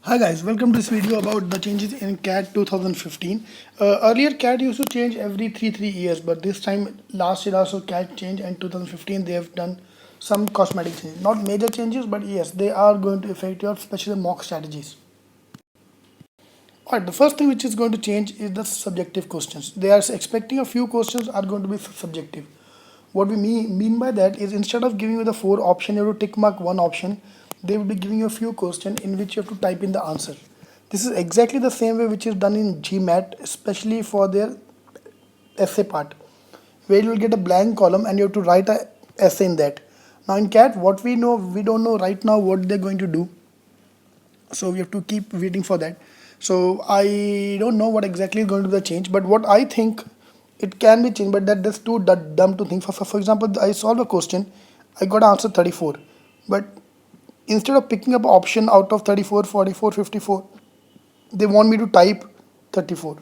Hi guys, welcome to this video about the changes in CAT 2015. Earlier CAT used to change every 3 years, but this time last year also CAT changed, and 2015 they have done some cosmetic changes. Not major changes, but yes, they are going to affect your special mock strategies. Alright, the first thing which is going to change is the subjective questions. They are expecting a few questions are going to be subjective. What we mean by that is instead of giving you the 4 options, you have to tick mark one option. They will be giving you a few questions in which you have to type in the answer. This is exactly the same way which is done in GMAT, especially for their essay part, where you will get a blank column and you have to write a essay in that. Now in CAT, what we know, we don't know right now what they're going to do, so we have to keep waiting for that. So I don't know what exactly is going to be the change, but what I think it can be changed, but that's too dumb to think. For example, I solved a question, I got answer 34, but instead of picking up option out of 34, 44, 54, they want me to type 34.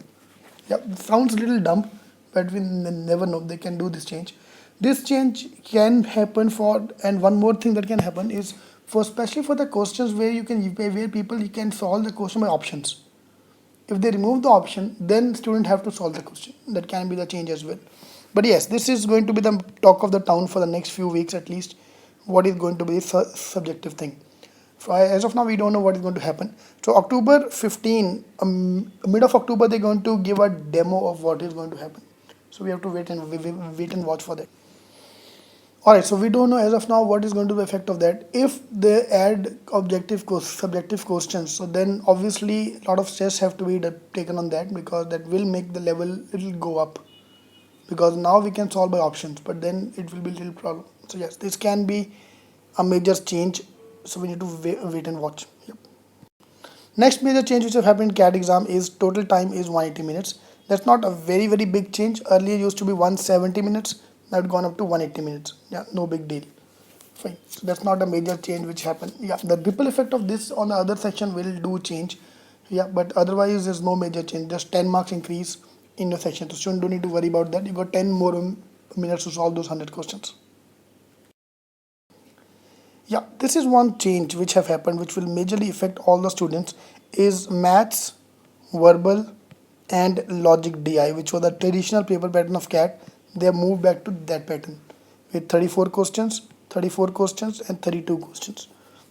Yeah, sounds a little dumb, but we never know. They can do this change. This change can happen for, and one more thing that can happen is for, especially for the questions where where people you can solve the question by options. If they remove the option, then student have to solve the question. That can be the change as well. But yes, this is going to be the talk of the town for the next few weeks at least. What is going to be the subjective thing? As of now, we don't know what is going to happen. So October 15, mid of October, they're going to give a demo of what is going to happen. So we have to wait and watch for that. Alright, so we don't know as of now what is going to be the effect of that. If they add subjective questions, so then obviously a lot of stress have to be taken on that, because that will make the level little go up. Because now we can solve by options, but then it will be a little problem. So yes, this can be a major change. So we need to wait and watch. Yep. Next major change which have happened in CAT exam is total time is 180 minutes. That's not a very big change. Earlier used to be 170 minutes. Now it's gone up to 180 minutes. Yeah, no big deal. Fine. So that's not a major change which happened. Yeah, the ripple effect of this on the other section will do change. Yeah, but otherwise there's no major change. Just 10 marks increase in your section. So student don't need to worry about that. You got 10 more minutes to solve those 100 questions. Yeah, this is one change which have happened which will majorly affect all the students is maths, verbal and logic DI, which was the traditional paper pattern of CAT. They have moved back to that pattern with 34 questions, 34 questions and 32 questions.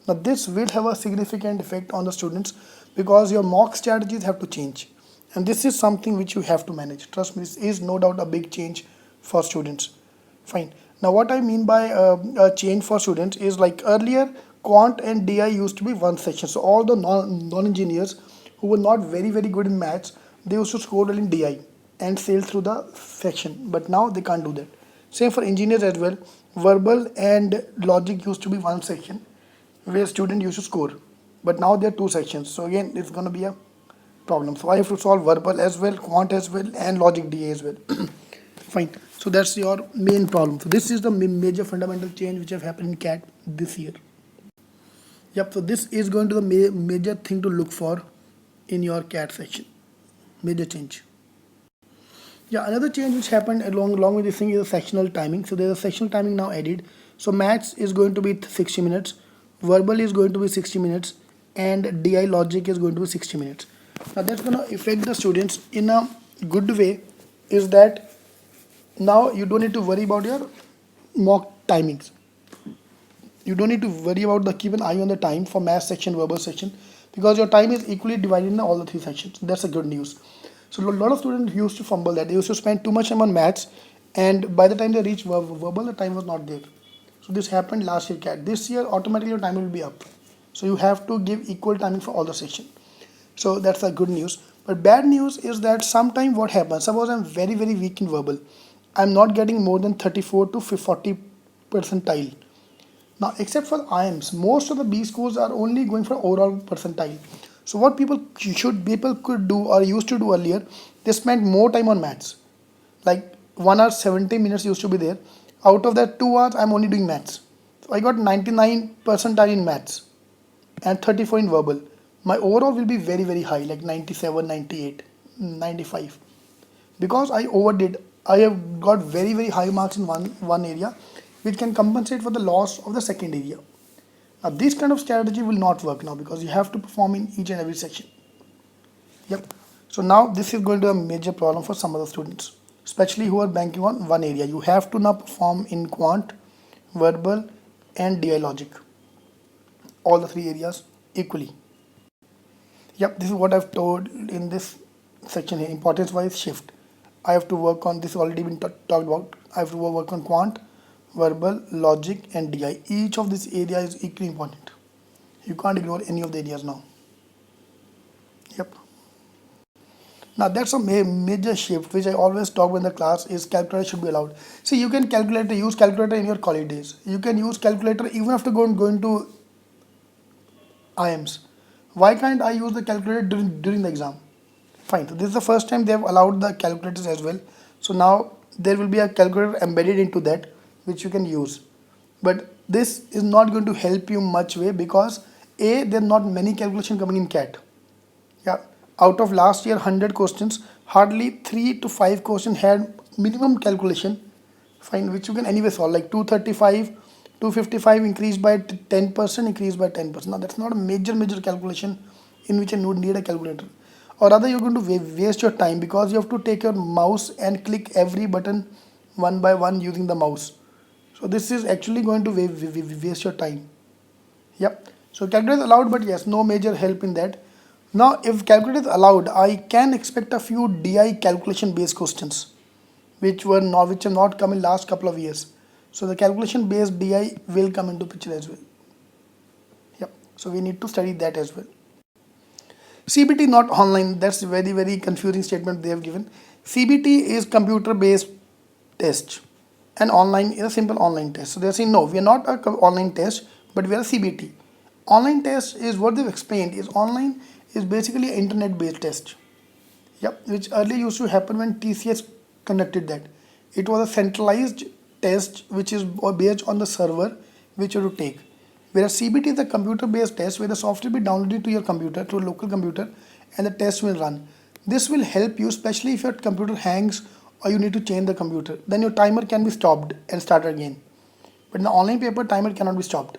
Now this will have a significant effect on the students because your mock strategies have to change, and this is something which you have to manage. Trust me, this is no doubt a big change for students. Fine. Now what I mean by a change for students is like earlier quant and DI used to be one section. So all the non-engineers who were not very good in maths, they used to score well in DI and sail through the section. But now they can't do that. Same for engineers as well. Verbal and logic used to be one section where student used to score. But now there are two sections. So again, it's going to be a problem. So I have to solve verbal as well, quant as well, and logic DA as well. Fine. So that's your main problem. So this is the major fundamental change which have happened in CAT this year. Yep. So this is going to the major thing to look for in your CAT section. Major change. Yeah, another change which happened along with this thing is the sectional timing. So there's a sectional timing now added. So maths is going to be 60 minutes, verbal is going to be 60 minutes, and DI logic is going to be 60 minutes. Now that's going to affect the students in a good way, is that now you don't need to worry about your mock timings. You don't need to worry about the keep an eye on the time for math section, verbal section, because your time is equally divided in all the three sections. That's a good news. So a lot of students used to fumble that. They used to spend too much time on maths, and by the time they reach verbal, the time was not there. So this happened last year CAT. This year automatically your time will be up. So you have to give equal timing for all the section. So that's a good news. But bad news is that sometimes what happens, suppose I'm very weak in verbal, I'm not getting more than 34 to 40 percentile. Now, except for IIMs, most of the B schools are only going for overall percentile. So what people could do or used to do earlier, they spent more time on maths. Like 1 hour 70 minutes used to be there. Out of that 2 hours, I'm only doing maths. So I got 99 percentile in maths and 34 in verbal. My overall will be very high, like 97, 98, 95. Because I overdid, I have got very high marks in one area, which can compensate for the loss of the second area. Now this kind of strategy will not work now because you have to perform in each and every section. Yep. So now this is going to be a major problem for some of the students, especially who are banking on one area. You have to now perform in quant, verbal and DI logic, all the three areas equally. Yep, this is what I've told in this section here. Importance wise shift. I have to work on this, already been talked about. I have to work on quant, verbal, logic and DI. Each of these areas is equally important. You can't ignore any of the areas now. Yep. Now that's a major shift which I always talk in the class is calculator should be allowed. See, you can use calculator in your college days. You can use calculator even after going to IIMs. Why can't I use the calculator during the exam? Fine. So this is the first time they have allowed the calculators as well. So now there will be a calculator embedded into that which you can use. But this is not going to help you much way because A, there are not many calculation coming in CAT. Yeah. Out of last year 100 questions, hardly 3 to 5 questions had minimum calculation, fine, which you can anyway solve, like 235, 255 increased by 10%, increased by 10%. Now that's not a major calculation in which you need a calculator. Or rather you're going to waste your time because you have to take your mouse and click every button one by one using the mouse. So this is actually going to waste your time. Yep. So calculator is allowed, but yes, no major help in that. Now, if calculator is allowed, I can expect a few DI calculation based questions, which have not come in last couple of years. So the calculation based DI will come into picture as well. Yep. So we need to study that as well. CBT not online. That's a very confusing statement they have given. CBT is computer based test, and online is a simple online test. So they're saying no, we are not an online test, but we are a CBT. Online test is what they've explained is online is basically an internet based test. Yep, which earlier used to happen when TCS conducted that. It was a centralized test which is based on the server which you have to take. Whereas CBT is a computer based test where the software will be downloaded to your computer, to a local computer, and the test will run. This will help you, especially if your computer hangs or you need to change the computer. Then your timer can be stopped and start again. But in the online paper, timer cannot be stopped.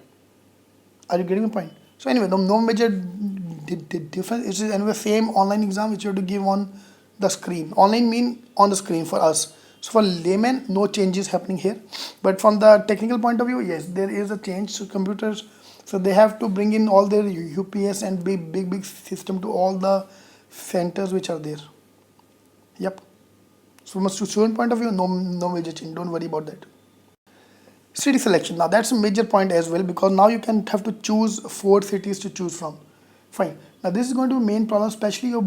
Are you getting my point? So anyway, no major difference. It is anyway same online exam which you have to give on the screen. Online mean on the screen for us. So for layman, no changes happening here. But from the technical point of view, yes, there is a change to computers. So they have to bring in all their UPS and big system to all the centers which are there. Yep. So from a student point of view, no major change. Don't worry about that. City selection. Now that's a major point as well because now you can have to choose 4 cities to choose from. Fine. Now this is going to be main problem, especially you're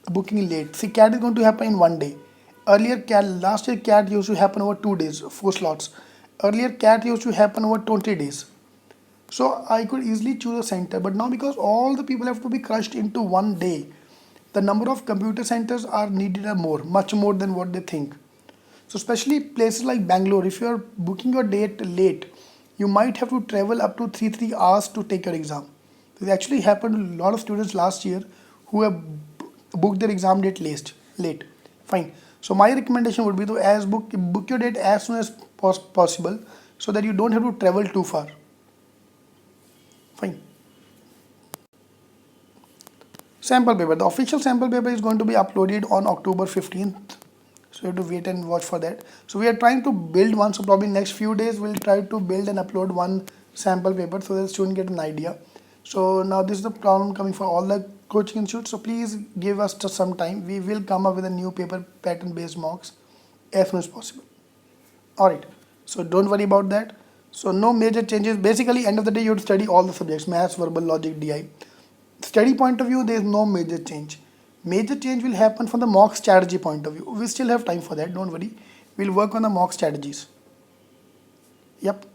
booking late. See, CAT is going to happen in one day. Earlier last year CAT used to happen over 2 days, 4 slots. Earlier CAT used to happen over 20 days. So I could easily choose a center, but now because all the people have to be crushed into one day, the number of computer centers are needed much more than what they think. So especially places like Bangalore, if you are booking your date late, you might have to travel up to 3 hours to take your exam. It actually happened to a lot of students last year who have booked their exam date late. Fine. So my recommendation would be to book your date as soon as possible so that you don't have to travel too far. Fine. Sample paper. The official sample paper is going to be uploaded on October 15th. So you have to wait and watch for that. So we are trying to build one. So probably next few days we'll try to build and upload one sample paper so that the student get an idea. So now this is the problem coming for all the coaching institutes. So please give us just some time. We will come up with a new paper pattern based mocks as soon as possible. Alright. So don't worry about that. So no major changes. Basically end of the day you have to study all the subjects, maths, verbal, logic, DI. Study point of view, there is no major change. Major change will happen from the mock strategy point of view. We still have time for that, don't worry. We'll work on the mock strategies. Yep.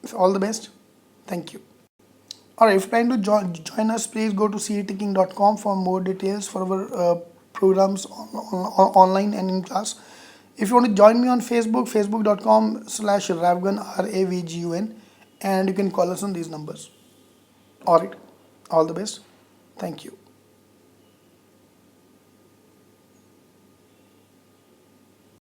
So all the best. Thank you. Alright, if you're trying to join us, please go to cetking.com for more details for our programs online and in class. If you want to join me on Facebook, facebook.com/Ravgun, RAVGUN, and you can call us on these numbers. Alright, all the best. Thank you.